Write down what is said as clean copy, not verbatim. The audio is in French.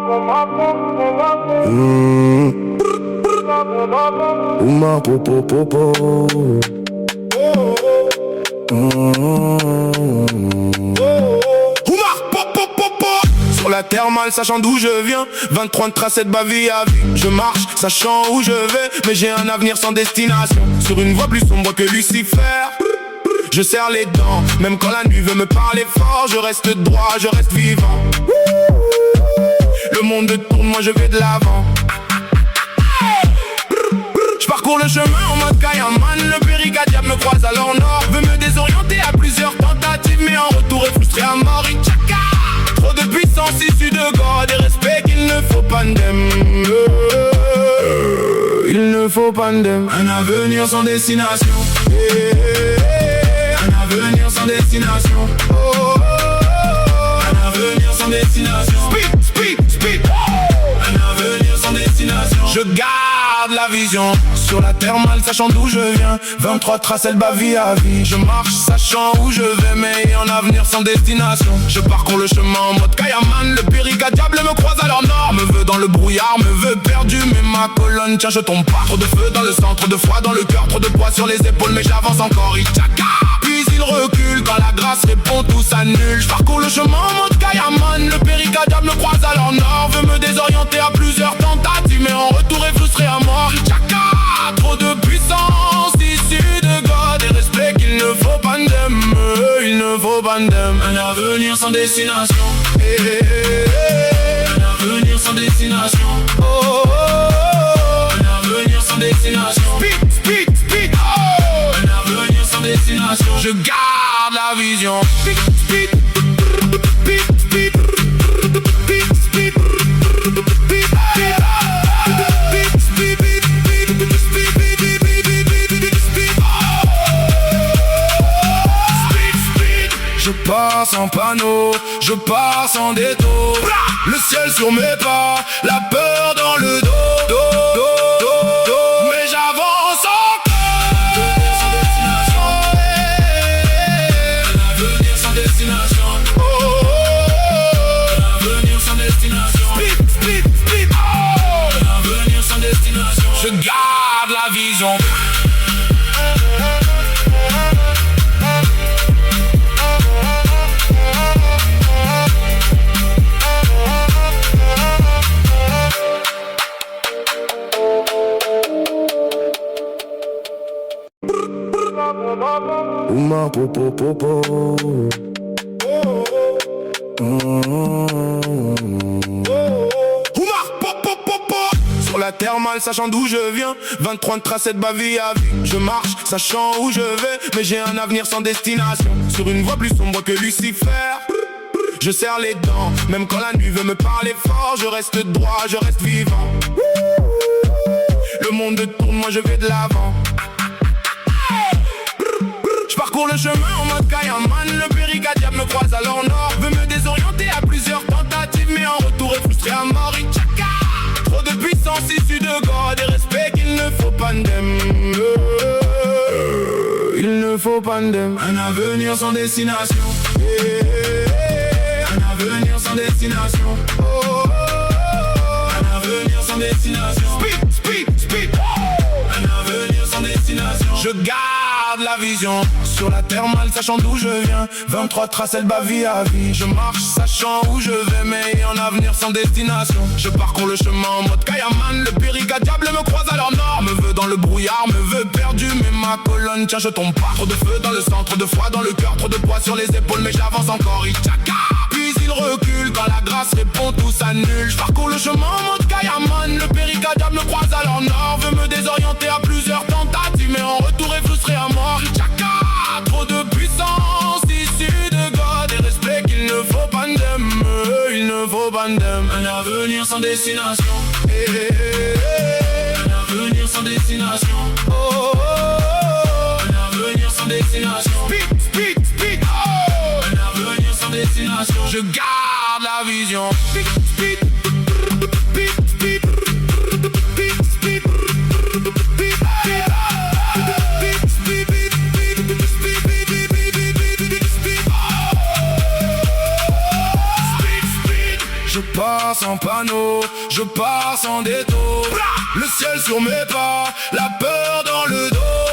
Uma popo popo. Sur la terre mal sachant d'où je viens, 23 de tracés de baville à vie. Je marche sachant où je vais, mais j'ai un avenir sans destination. Sur une voie plus sombre que Lucifer, je serre les dents, même quand la nuit veut me parler fort. Je reste droit, je reste vivant. Le monde tourne, moi je vais de l'avant. Je parcours le chemin en mode Kayaman. Le péricadiab me croise à l'or nord. Veut me désorienter à plusieurs tentatives, mais en retour est frustré à mort. Itchaka. Trop de puissance issue de God et respect qu'il ne faut pas ndem. Il ne faut pas ndem. Un avenir sans destination. Un avenir sans destination. Un avenir sans destination. Speed, speed, speed. Un avenir sans destination. Je garde la vision. Sur la terre mal sachant d'où je viens, 23 traces elle baville à vie. Je marche sachant où je vais, mais un avenir sans destination. Je parcours le chemin en mode Kayaman. Le péricadiable me croise à leur nord. Me veut dans le brouillard, me veut perdu, mais ma colonne tient, je tombe pas. Trop de feu dans le sang, trop de froid dans le cœur, trop de poids sur les épaules, mais j'avance encore. Itchaka. Puis il recule quand la grâce répond, tout s'annule. Je parcours le chemin en mode Kayaman. Le péricadiable me croise à leur nord. Veut me désorienter à plusieurs tentatives, mais en retour est frustré à mort. Itchaka. Trop de puissance issue de God et respect qu'il ne faut pas ndem. Il ne faut pas ndem. Un avenir sans destination. Un avenir sans destination. Un avenir sans destination. Speed, speed, speed. Un avenir sans destination. Je garde la vision. Speed, speed, speed, speed, speed, speed, speed. Je pars sans panneau, je pars sans détour. Le ciel sur mes pas, la peur dans le dos, mais j'avance encore. Un avenir sans destination. Un avenir sans destination. Speed, speed, speed. Un avenir sans destination. Je garde la vision. Uma popo popo. Sur la terre mal sachant d'où je viens, 23 de tracés de baville à vie. Je marche sachant où je vais, mais j'ai un avenir sans destination. Sur une voie plus sombre que Lucifer, je serre les dents, même quand la nuit veut me parler fort. Je reste droit, je reste vivant. Le monde tourne, moi je vais de l'avant. Je parcours le chemin en mode Kayaman. Le péricadiable me croise à leur nord. Veut me désorienter à plusieurs tentatives, mais en retour est frustré à mort. Itchaka. Trop de puissance issue de God et respect qu'il ne faut pas ndem. Il ne faut pas ndem. Un avenir sans destination. Un avenir sans destination. Un avenir sans destination. Speed, speed, speed. Un avenir sans destination. Je garde la vision. Sur la terre mal sachant d'où je viens, 23 traces elle baville à vie. Je marche sachant où je vais, mais un avenir sans destination. Je parcours le chemin en mode Kayaman. Le péricadiable me croise à leur nord. Me veut dans le brouillard, me veut perdu, mais ma colonne tient, je tombe pas. Trop de feu dans le sang, trop de froid dans le cœur, trop de poids sur les épaules, mais j'avance encore. Itchaka. Puis il recule quand la grâce répond, tout s'annule. Je parcours le chemin en mode Kayaman. Le péricadiable me croise à leur nord. Veut me désorienter à plusieurs tentatives, mais en retour est frustré à mort. Itchaka. Trop de puissance issue de God et respect qu'il ne faut pas ndem. Il ne faut pas ndem. Un avenir sans destination. Un avenir sans destination. Un avenir sans destination. Speed, speed, speed. Un avenir sans destination. Je garde la vision. Speed, speed, speed, speed, speed, speed, speed, speed. Je pars sans panneau, je pars sans détour. Le ciel sur mes pas, la peur dans le dos.